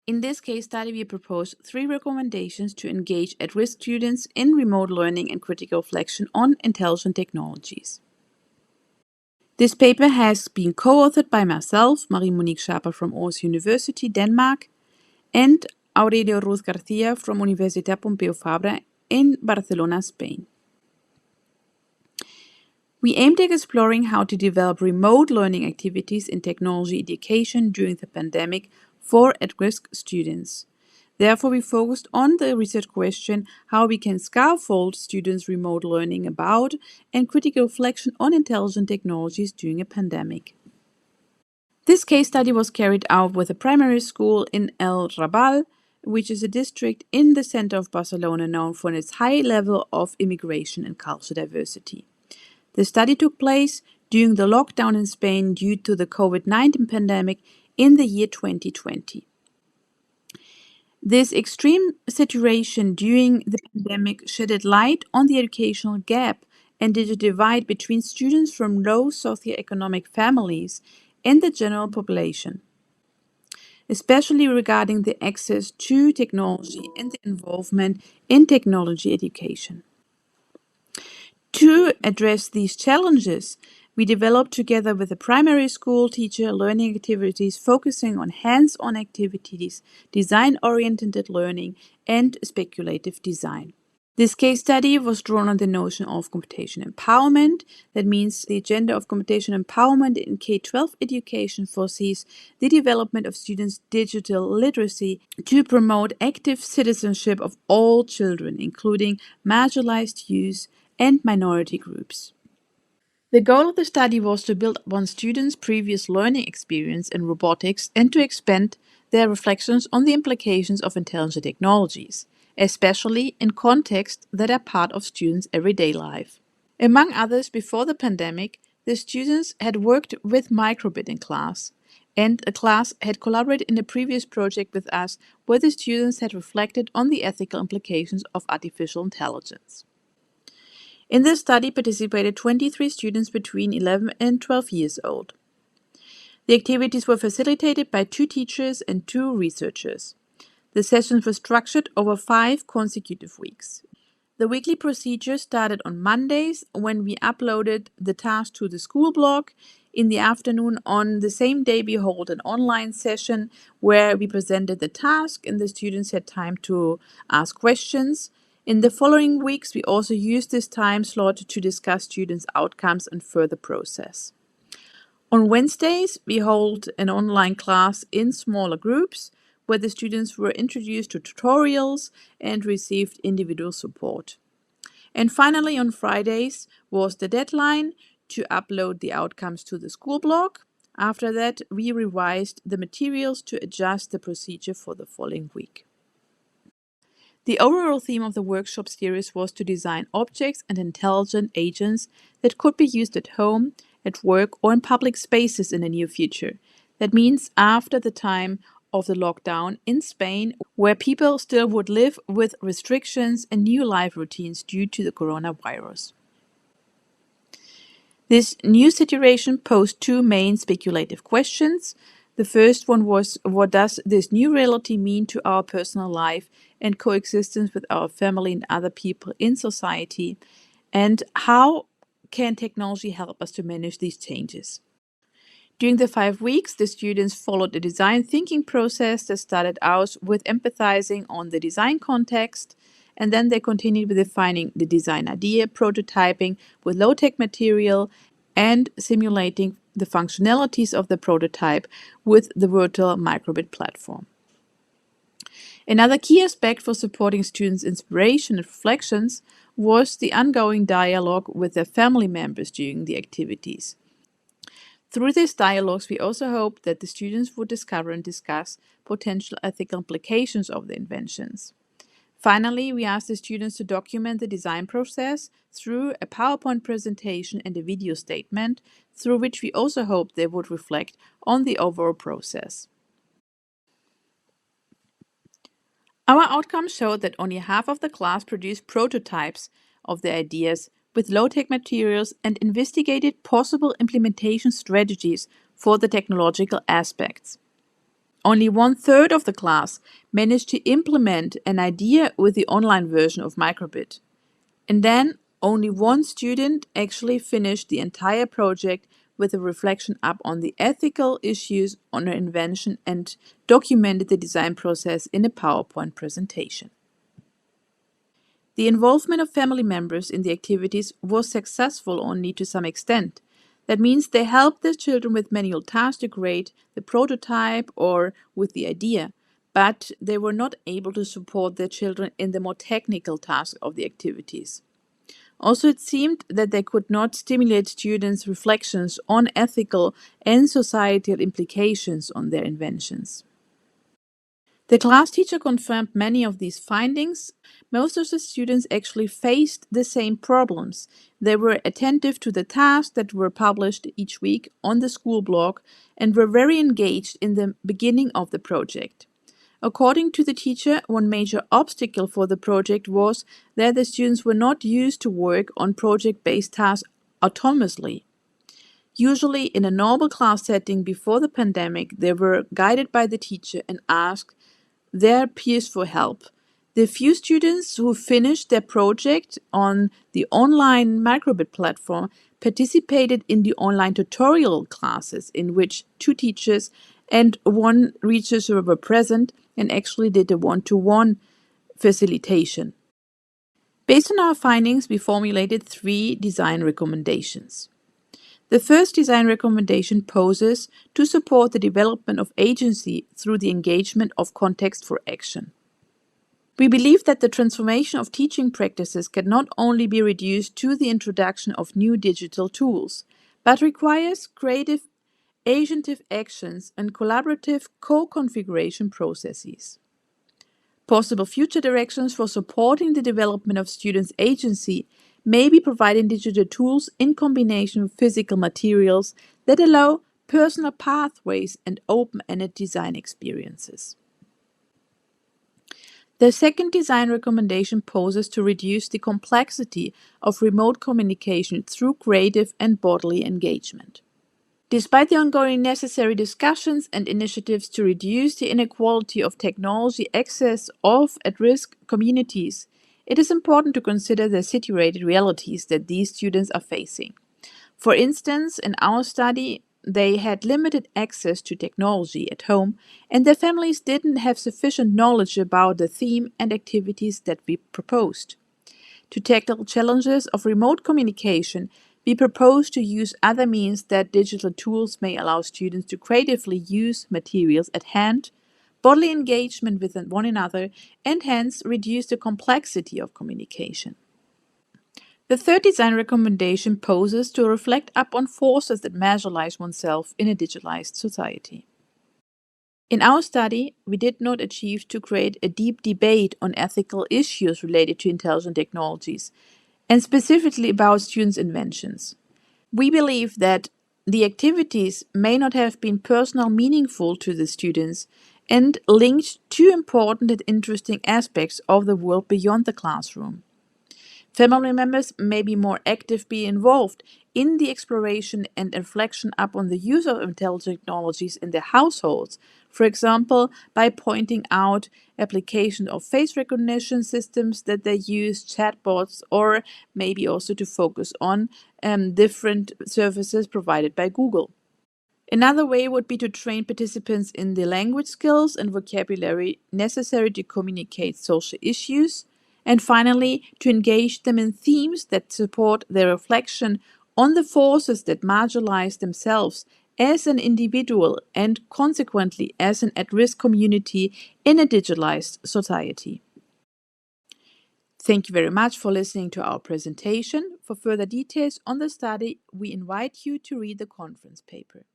In this case study, we propose 3 recommendations to engage at-risk students in remote learning and critical reflection on intelligent technologies. This paper has been co-authored by myself, Marie-Monique Schaper from Aarhus University, Denmark, and Aurelio GARCIA from Universitat Pompeu Fabra in Barcelona, Spain. We aimed at exploring how to develop remote learning activities in technology education during the pandemic for at-risk students. Therefore, we focused on the research question how we can scaffold students' remote learning about and critical reflection on intelligent technologies during a pandemic. This case study was carried out with a primary school in El Raval, which is a district in the center of Barcelona known for its high level of immigration and cultural diversity. The study took place during the lockdown in Spain due to the COVID-19 pandemic in the year 2020. This extreme situation during the pandemic shedded light on the educational gap and digital divide between students from low socioeconomic families and the general population, especially regarding the access to technology and the involvement in technology education. To address these challenges, we developed together with a primary school teacher learning activities focusing on hands-on activities, design-oriented learning, and speculative design. This case study was drawn on the notion of computational empowerment. That means the agenda of computational empowerment in K-12 education foresees the development of students' digital literacy to promote active citizenship of all children, including marginalized youth and minority groups. The goal of the study was to build upon students' previous learning experience in robotics and to expand their reflections on the implications of intelligent technologies, especially in contexts that are part of students' everyday life. Among others, before the pandemic, the students had worked with microbit in class, and a class had collaborated in a previous project with us where the students had reflected on the ethical implications of artificial intelligence. In this study participated 23 students between 11 and 12 years old. The activities were facilitated by 2 teachers and 2 researchers. The sessions were structured over 5 consecutive weeks. The weekly procedure started on Mondays when we uploaded the task to the school blog. In the afternoon on the same day we held an online session where we presented the task and the students had time to ask questions. In the following weeks, we also used this time slot to discuss students' outcomes and further process. On Wednesdays, we held an online class in smaller groups where the students were introduced to tutorials and received individual support. And finally, on Fridays was the deadline to upload the outcomes to the school blog. After that, we revised the materials to adjust the procedure for the following week. The overall theme of the workshop series was to design objects and intelligent agents that could be used at home, at work, or in public spaces in the near future. That means after the time of the lockdown in Spain, where people still would live with restrictions and new life routines due to the coronavirus. This new situation posed 2 main speculative questions. The first one was, what does this new reality mean to our personal life and coexistence with our family and other people in society? And how can technology help us to manage these changes? During the 5 weeks, the students followed a design thinking process that started out with empathizing on the design context, and then they continued with defining the design idea, prototyping with low-tech material, and simulating the functionalities of the prototype with the virtual microbit platform. Another key aspect for supporting students' inspiration and reflections was the ongoing dialogue with their family members during the activities. Through these dialogues, we also hoped that the students would discover and discuss potential ethical implications of the inventions. Finally, we asked the students to document the design process through a PowerPoint presentation and a video statement, through which we also hoped they would reflect on the overall process. Our outcomes showed that only half of the class produced prototypes of their ideas with low-tech materials and investigated possible implementation strategies for the technological aspects. Only 1/3 of the class managed to implement an idea with the online version of Microbit. And then only one student actually finished the entire project with a reflection up on the ethical issues on her invention and documented the design process in a PowerPoint presentation. The involvement of family members in the activities was successful only to some extent. That means they helped their children with manual tasks to create the prototype or with the idea, but they were not able to support their children in the more technical tasks of the activities. Also, it seemed that they could not stimulate students' reflections on ethical and societal implications on their inventions. The class teacher confirmed many of these findings. Most of the students actually faced the same problems. They were attentive to the tasks that were published each week on the school blog and were very engaged in the beginning of the project. According to the teacher, one major obstacle for the project was that the students were not used to work on project-based tasks autonomously. Usually, in a normal class setting before the pandemic, they were guided by the teacher and asked their peers for help. The few students who finished their project on the online Microbit platform participated in the online tutorial classes in which 2 teachers and 1 researcher were present and actually did a one-to-one facilitation. Based on our findings, we formulated 3 design recommendations. The first design recommendation poses to support the development of agency through the engagement of context for action. We believe that the transformation of teaching practices can not only be reduced to the introduction of new digital tools, but requires creative agentive actions and collaborative co-configuration processes. Possible future directions for supporting the development of students' agency may be providing digital tools in combination with physical materials that allow personal pathways and open-ended design experiences. The second design recommendation poses to reduce the complexity of remote communication through creative and bodily engagement. Despite the ongoing necessary discussions and initiatives to reduce the inequality of technology access of at-risk communities, it is important to consider the situated realities that these students are facing. For instance, in our study, they had limited access to technology at home, and their families didn't have sufficient knowledge about the theme and activities that we proposed. To tackle challenges of remote communication, we propose to use other means that digital tools may allow students to creatively use materials at hand, bodily engagement with one another, and hence reduce the complexity of communication. The third design recommendation poses to reflect upon forces that marginalize oneself in a digitalized society. In our study, we did not achieve to create a deep debate on ethical issues related to intelligent technologies, and specifically about students' inventions. We believe that the activities may not have been personally meaningful to the students and linked to important and interesting aspects of the world beyond the classroom. Family members may be more actively involved in the exploration and reflection upon the use of intelligent technologies in their households, for example, by pointing out application of face recognition systems that they use, chatbots, or maybe also to focus on different services provided by Google. Another way would be to train participants in the language skills and vocabulary necessary to communicate social issues, and finally, to engage them in themes that support their reflection on the forces that marginalize themselves as an individual and consequently as an at-risk community in a digitalized society. Thank you very much for listening to our presentation. For further details on the study, we invite you to read the conference paper.